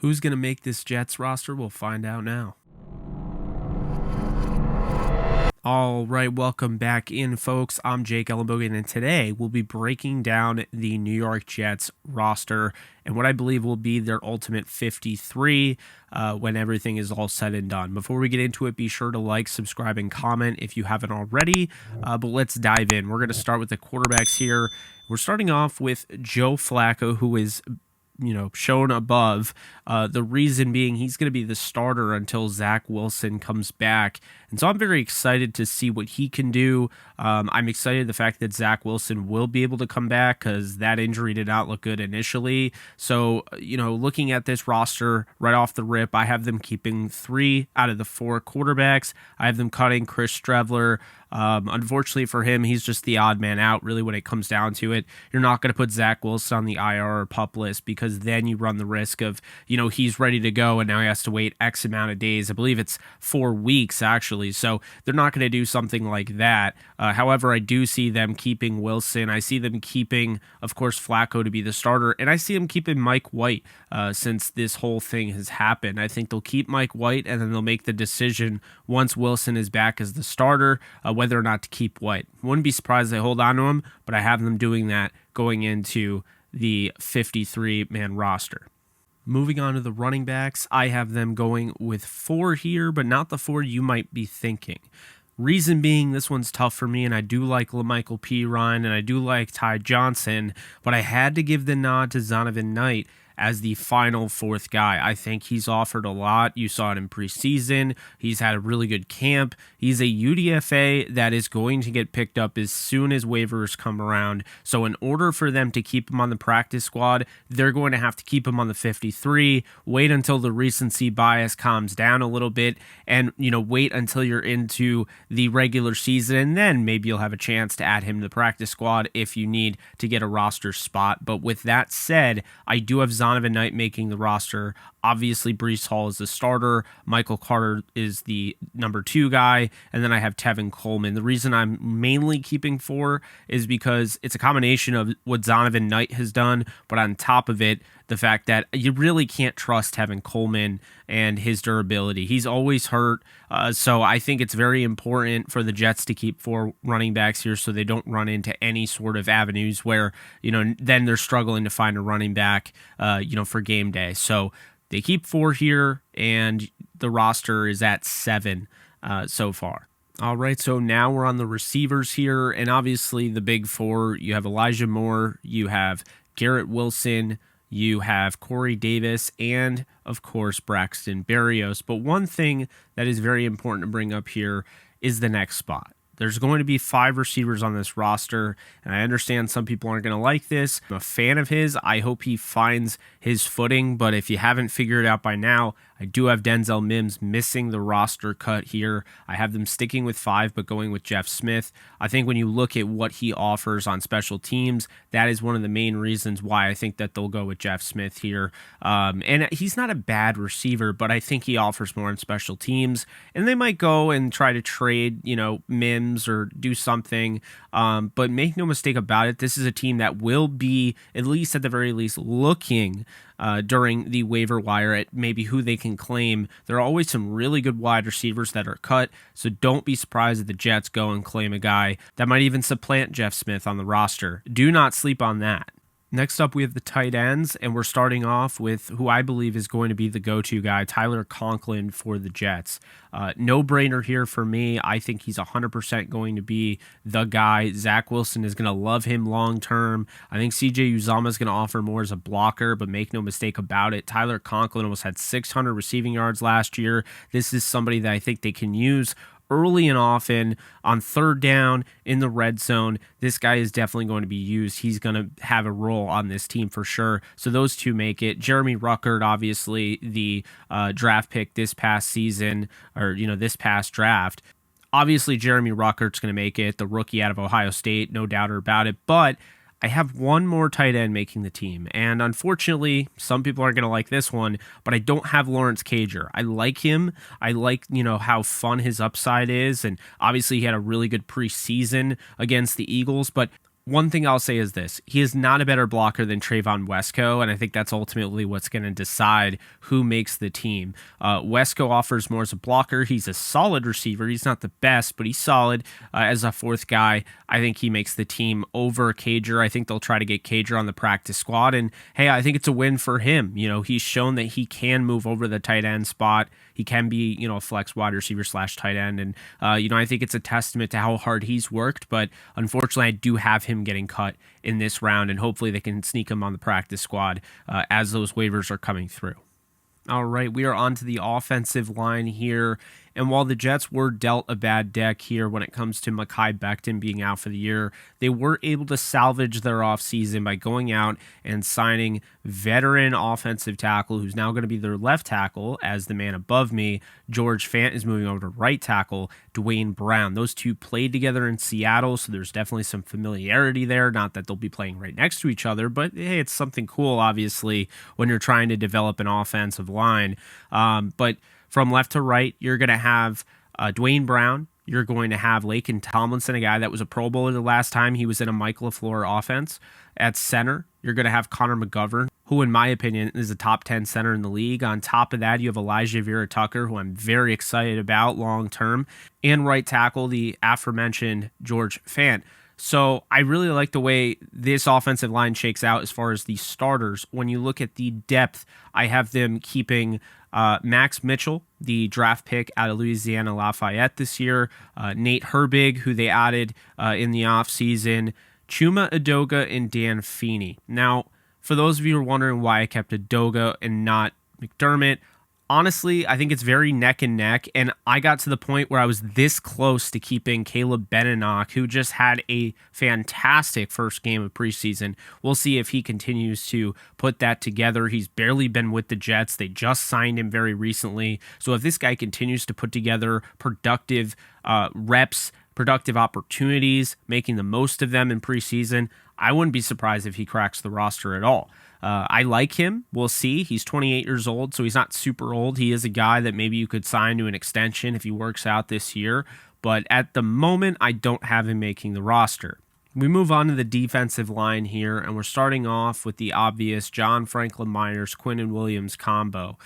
Who's going to make this Jets roster? We'll find out now. All right, welcome back in, folks. I'm Jake Ellenbogen, and today we'll be breaking down the New York Jets roster and what I believe will be their ultimate 53 when everything is all said and done. Before we get into it, be sure to like, subscribe, and comment if you haven't already. But let's dive in. We're going to start with the quarterbacks here. We're starting off with Joe Flacco, who is shown above. The reason being he's going to be the starter until Zach Wilson comes back. And so I'm very excited to see what he can do. I'm excited the fact that Zach Wilson will be able to come back because that injury did not look good initially. So, looking at this roster right off the rip, I have them keeping 3 out of the 4 quarterbacks. I have them cutting Chris Streveler. Unfortunately for him, he's just the odd man out, really, when it comes down to it. You're not going to put Zach Wilson on the IR or PUP list because then you run the risk of, he's ready to go and now he has to wait X amount of days. I believe it's 4 weeks, actually. So they're not going to do something like that. However, I do see them keeping Wilson. I see them keeping, of course, Flacco to be the starter. And I see them keeping Mike White since this whole thing has happened. I think they'll keep Mike White and then they'll make the decision once Wilson is back as the starter, whether or not to keep White. Wouldn't be surprised they hold on to him, but I have them doing that going into the 53-man roster. Moving on to the running backs, I have them going with 4 here, but not the 4 you might be thinking. Reason being, this one's tough for me, and I do like LaMichael Pirine, and I do like Ty Johnson, but I had to give the nod to Zonovan Knight as the final 4th guy. I think he's offered a lot. You saw it in preseason. He's had a really good camp. He's a UDFA that is going to get picked up as soon as waivers come around. So in order for them to keep him on the practice squad, they're going to have to keep him on the 53, wait until the recency bias calms down a little bit, and wait until you're into the regular season, and then maybe you'll have a chance to add him to the practice squad if you need to get a roster spot. But with that said, I do have Zonovan Knight making the roster. Obviously, BREECE Hall is the starter. Michael Carter is the number 2 guy. And then I have TEVIN Coleman. The reason I'm mainly keeping 4 is because it's a combination of what Zonovan Knight has done, but on top of it, the fact that you really can't trust TEVIN Coleman and his durability. He's always hurt. So I think it's very important for the Jets to keep 4 running backs here so they don't run into any sort of avenues where, then they're struggling to find a running back, for game day. So they keep 4 here, and the roster is at 7 so far. All right, so now we're on the receivers here, and obviously the big 4, you have Elijah Moore, you have Garrett Wilson, you have Corey Davis, and, of course, Braxton Berrios. But one thing that is very important to bring up here is the next spot. There's going to be 5 receivers on this roster, and I understand some people aren't going to like this. I'm a fan of his. I hope he finds his footing, but if you haven't figured it out by now, I do have Denzel Mims missing the roster cut here. I have them sticking with 5, but going with Jeff Smith. I think when you look at what he offers on special teams, that is one of the main reasons why I think that they'll go with Jeff Smith here. And he's not a bad receiver, but I think he offers more on special teams, and they might go and try to trade, Mims or do something. But make no mistake about it, this is a team that will be, at least at the very least, looking during the waiver wire at maybe who they can claim. There are always some really good wide receivers that are cut, so don't be surprised if the Jets go and claim a guy that might even supplant Jeff Smith on the roster. Do not sleep on that. Next up, we have the tight ends, and we're starting off with who I believe is going to be the go-to guy, Tyler Conklin for the Jets. No-brainer here for me. I think he's 100% going to be the guy. Zach Wilson is going to love him long-term. I think CJ Uzomah is going to offer more as a blocker, but make no mistake about it, Tyler Conklin almost had 600 receiving yards last year. This is somebody that I think they can use early and often on 3rd down in the red zone. This guy is definitely going to be used. He's going to have a role on this team for sure. So those 2 make it. Jeremy Ruckert, obviously the draft pick this past season, or this past draft. Obviously Jeremy Ruckert's going to make it, the rookie out of Ohio State, no doubt about it. But I have one more tight end making the team, and unfortunately, some people aren't going to like this one, but I don't have Lawrence Cager. I like him. I like, how fun his upside is, and obviously he had a really good preseason against the Eagles, but One thing I'll say is this. He is not a better blocker than Trayvon Wesco, and I think that's ultimately what's going to decide who makes the team. Wesco offers more as a blocker. He's a solid receiver. He's not the best, but he's solid as a fourth guy. I think he makes the team over Cager. I think they'll try to get Cager on the practice squad, and hey, I think it's a win for him. He's shown that he can move over the tight end spot. He can be, a flex wide receiver / tight end, and I think it's a testament to how hard he's worked, but unfortunately, I do have him getting cut in this round, and hopefully they can sneak him on the practice squad as those waivers are coming through. All right, we are on to the offensive line here. And while the Jets were dealt a bad deck here when it comes to Mekhi Becton being out for the year, they were able to salvage their offseason by going out and signing veteran offensive tackle, who's now going to be their left tackle, as the man above me, George Fant, is moving over to right tackle, Dwayne Brown. Those two played together in Seattle, so there's definitely some familiarity there. Not that they'll be playing right next to each other, but hey, it's something cool, obviously, when you're trying to develop an offensive line. But from left to right, you're going to have Dwayne Brown. You're going to have Laken Tomlinson, a guy that was a Pro Bowler the last time he was in a Mike LaFleur offense. At center, you're going to have Connor McGovern, who in my opinion is a top 10 center in the league. On top of that, you have Elijah Vera Tucker, who I'm very excited about long term. And right tackle, the aforementioned George Fant. So I really like the way this offensive line shakes out as far as the starters. When you look at the depth, I have them keeping Max Mitchell, the draft pick out of Louisiana Lafayette this year, Nate Herbig, who they added in the offseason, Chuma Edoga, and Dan Feeney. Now, for those of you who are wondering why I kept Edoga and not McDermott, honestly, I think it's very neck and neck, and I got to the point where I was this close to keeping Caleb Benenoch, who just had a fantastic first game of preseason. We'll see if he continues to put that together. He's barely been with the Jets. They just signed him very recently. So if this guy continues to put together productive reps, productive opportunities, making the most of them in preseason, I wouldn't be surprised if he cracks the roster at all. I like him. We'll see. He's 28 years old, so he's not super old. He is a guy that maybe you could sign to an extension if he works out this year. But at the moment, I don't have him making the roster. We move on to the defensive line here, and we're starting off with the obvious John Franklin Myers, Quinnen Williams combo.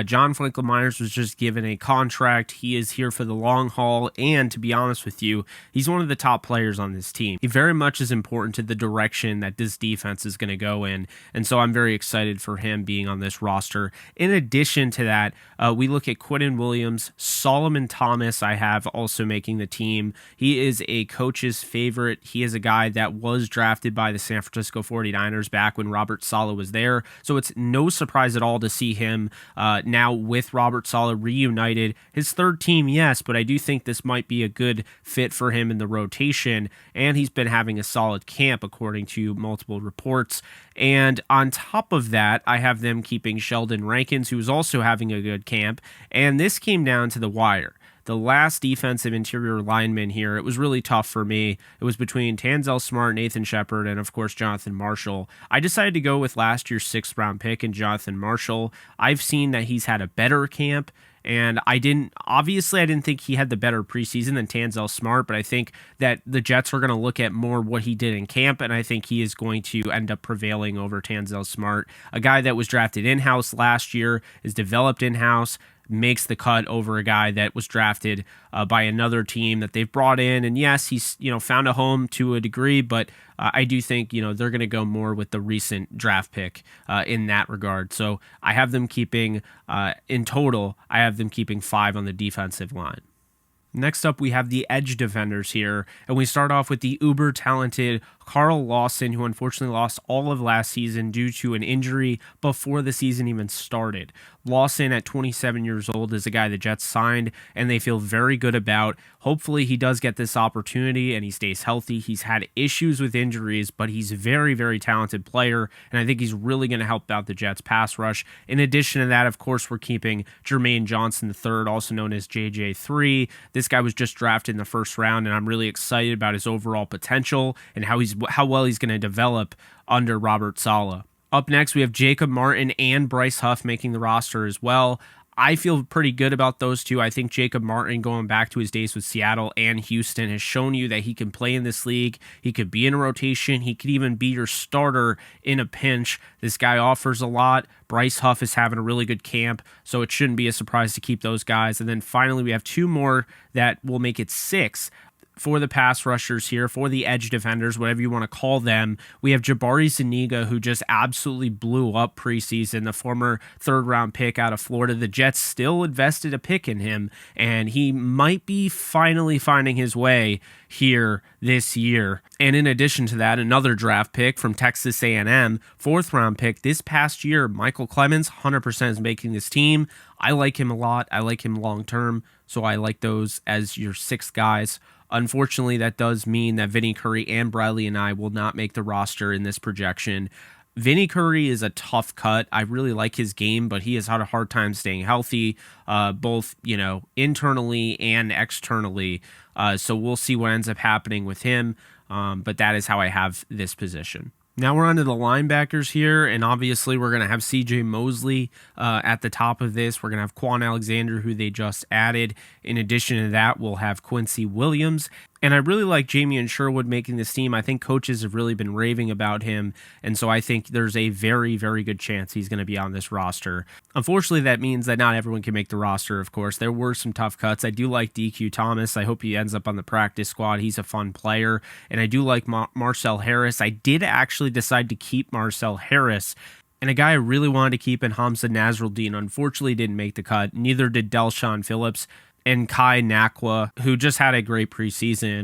John Franklin Myers was just given a contract. He is here for the long haul, and to be honest with you, he's one of the top players on this team. He very much is important to the direction that this defense is going to go in, and so I'm very excited for him being on this roster. In addition to that, we look at Quinnen Williams, Solomon Thomas I have also making the team. He is a coach's favorite. He is a guy that was drafted by the San Francisco 49ers back when Robert Saleh was there. So it's no surprise at all to see him now with Robert Saleh reunited. His third team, yes, but I do think this might be a good fit for him in the rotation. And he's been having a solid camp according to multiple reports. And on top of that, I have them keeping Sheldon Rankins, who is also having a good camp. And this came down to the wire. The last defensive interior lineman here, it was really tough for me. It was between Tanzel Smart, Nathan Shepard, and of course Jonathan Marshall. I decided to go with last year's 6th round pick in Jonathan Marshall. I've seen that he's had a better camp, and I didn't think he had the better preseason than Tanzel Smart, but I think that the Jets are going to look at more what he did in camp, and I think he is going to end up prevailing over Tanzel Smart. A guy that was drafted in-house last year, is developed in-house, makes the cut over a guy that was drafted by another team that they've brought in. And yes, he's found a home to a degree, but I do think they're going to go more with the recent draft pick in that regard. So I have them keeping in total. I have them keeping 5 on the defensive line. Next up, we have the edge defenders here, and we start off with the uber-talented Carl Lawson, who unfortunately lost all of last season due to an injury before the season even started. Lawson, at 27 years old, is a guy the Jets signed, and they feel very good about. Hopefully, he does get this opportunity, and he stays healthy. He's had issues with injuries, but he's a very, very talented player, and I think he's really going to help out the Jets' pass rush. In addition to that, of course, we're keeping Jermaine Johnson III, also known as JJ3. This guy was just drafted in the first round, and I'm really excited about his overall potential and how well he's going to develop under Robert Saleh. Up next, we have Jacob Martin and Bryce Huff making the roster as well. I feel pretty good about those two. I think Jacob Martin, going back to his days with Seattle and Houston, has shown you that he can play in this league. He could be in a rotation. He could even be your starter in a pinch. This guy offers a lot. Bryce Huff is having a really good camp, so it shouldn't be a surprise to keep those guys. And then finally, we have two more that will make it 6. For the pass rushers here, for the edge defenders, whatever you want to call them, we have Jabari Zuniga, who just absolutely blew up preseason, the former third-round pick out of Florida. The Jets still invested a pick in him, and he might be finally finding his way here this year. And in addition to that, another draft pick from Texas A&M, 4th-round pick this past year, Michael Clemens, 100% is making this team. I like him a lot. I like him long-term, so I like those as your 6 guys. Unfortunately, that does mean that Vinny Curry and Bradley and I will not make the roster in this projection. Vinny Curry is a tough cut. I really like his game, but he has had a hard time staying healthy, both internally and externally. So we'll see what ends up happening with him. But that is how I have this position. Now we're on to the linebackers here, and obviously we're going to have C.J. Mosley at the top of this. We're going to have Quan Alexander, who they just added. In addition to that, we'll have Quincy Williams. And I really like Jamie Sherwood making this team. I think coaches have really been raving about him, and so I think there's a very, very good chance he's going to be on this roster. Unfortunately, that means that not everyone can make the roster, of course. There were some tough cuts. I do like DQ Thomas. I hope he ends up on the practice squad. He's a fun player. And I do like Marcel Harris. I did actually decide to keep Marcel Harris. And a guy I really wanted to keep in Hamza Nasruddin unfortunately didn't make the cut. Neither did Delshawn Phillips and Kai Nakwa, who just had a great preseason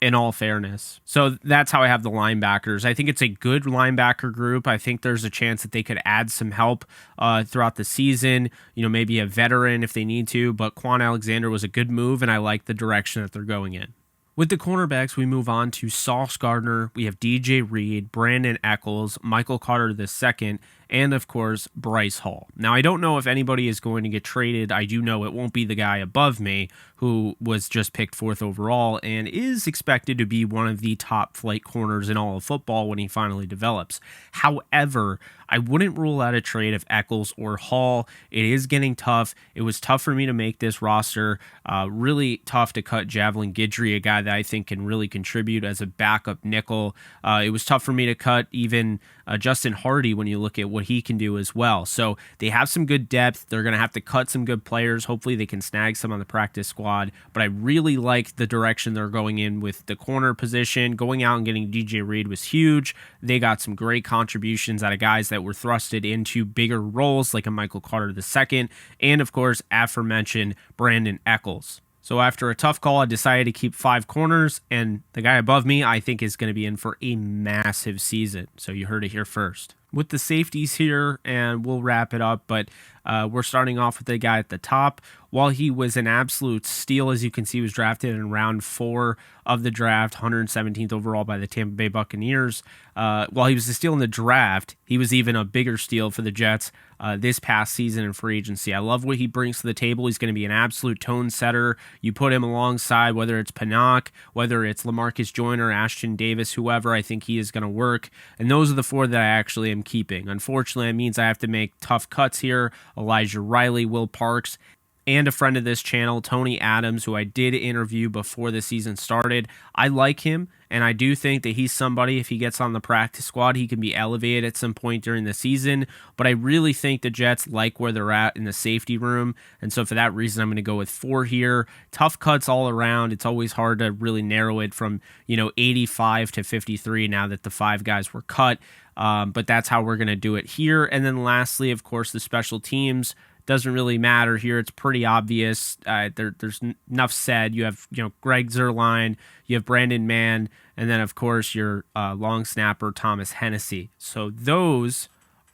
in all fairness. So that's how I have the linebackers. I think it's a good linebacker group. I think there's a chance that they could add some help throughout the season, maybe a veteran if they need to, but Quan Alexander was a good move, and I like the direction that they're going in. With the cornerbacks, we move on to Sauce Gardner. We have DJ Reed, Brandon Eccles, Michael Carter II, and of course, Bryce Hall. Now, I don't know if anybody is going to get traded. I do know it won't be the guy above me who was just picked 4th overall and is expected to be one of the top flight corners in all of football when he finally develops. However, I wouldn't rule out a trade of Eccles or Hall. It is getting tough. It was tough for me to make this roster. Really tough to cut Javelin Guidry, a guy that I think can really contribute as a backup nickel. It was tough for me to cut even Justin Hardy when you look at what he can do as well. So they have some good depth. They're going to have to cut some good players. Hopefully they can snag some on the practice squad. But I really like the direction they're going in with the corner position. Going out and getting DJ Reed was huge. They got some great contributions out of guys that were thrusted into bigger roles like a Michael Carter II, and of course, aforementioned Brandon Eccles. So after a tough call, I decided to keep 5 corners, and the guy above me, I think, is going to be in for a massive season. So you heard it here first. With the safeties here, and we'll wrap it up, but we're starting off with the guy at the top. While he was an absolute steal, as you can see, he was drafted in round 4 of the draft, 117th overall by the Tampa Bay Buccaneers. While he was a steal in the draft, he was even a bigger steal for the Jets this past season in free agency. I love what he brings to the table. He's going to be an absolute tone setter. You put him alongside, whether it's Pinnock, whether it's LaMarcus Joyner, Ashton Davis, whoever, I think he is going to work. And those are the 4 that I actually am keeping. Unfortunately, it means I have to make tough cuts here. Elijah Riley, Will Parks, and a friend of this channel, Tony Adams, who I did interview before the season started. I like him, and I do think that he's somebody, if he gets on the practice squad, he can be elevated at some point during the season. But I really think the Jets like where they're at in the safety room, and so for that reason, I'm going to go with 4 here. Tough cuts all around. It's always hard to really narrow it from 85 to 53 now that the 5 guys were cut. But that's how we're going to do it here. And then lastly, of course, the special teams. Doesn't really matter here. It's pretty obvious. There's enough said. You have Greg Zuerlein, you have Brandon Mann, and then of course your long snapper Thomas Hennessy. So those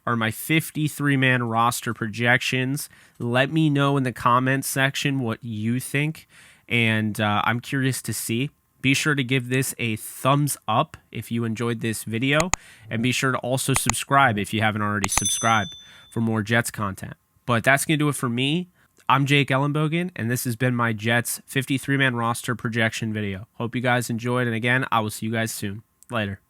are my 53-man roster projections. Let me know in the comments section what you think, and I'm curious to see. Be sure to give this a thumbs up if you enjoyed this video, and be sure to also subscribe if you haven't already subscribed for more Jets content. But that's going to do it for me. I'm Jake Ellenbogen, and this has been my Jets 53-man roster projection video. Hope you guys enjoyed, and again, I will see you guys soon. Later.